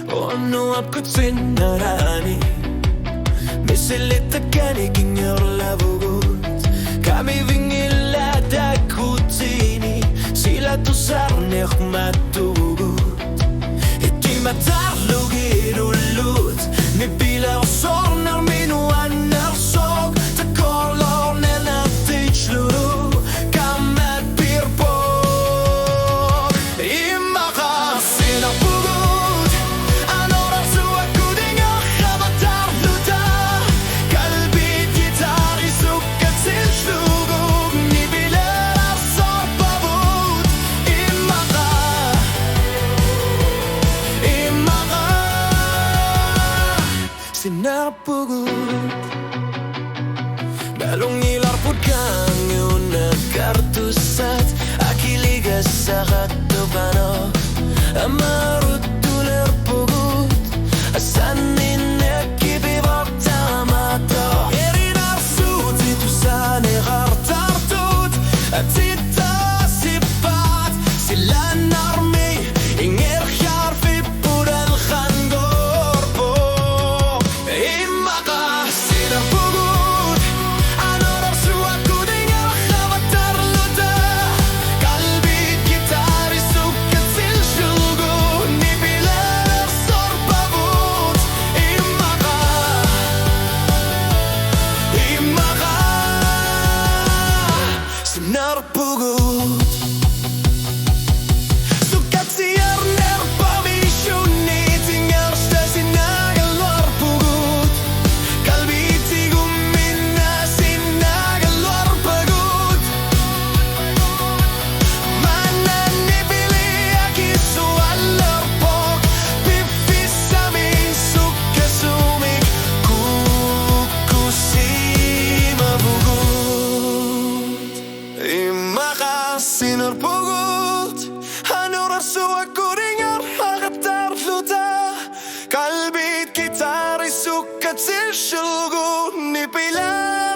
꽃은 나란히 Misilitakkani kinyorlavugut Kami vingilada kutini Sila tusarnek matugut Iti matarlugirulut Ni bila osornar minuan narsog Takolor nena tichlu Kamat pirpog Imaka sinapugut Anora suakudinga Khabatarluta Kalbi gitari sukkatil slugug Ni bila sorbavut Imaka Sinapugut Balong ilarput kang una kartusat Akiliga sakat topano Amarut tuler pugut Asanin ekibi vortamato Erin arsut itu sane hartartut Atita sipat Silan armi Inger harfi pural khangorbo Imaka sinapugut Anora suakudinga khabatarluta Kalbi gitari sukkatil shulgu Ni bilar sorbavut Imaka Sinarpugut Sukat siar nerpavishuni Tingar sinagalorpugut Kalbi tigumina sinagalorpugut Mana nibili akisu alarpog Pippisami sukkasumik Kukusimavugut Imaka sinarpugut Anora suakuringar hakatarluta Kalbit kitari sukkatil shulgu Ni pila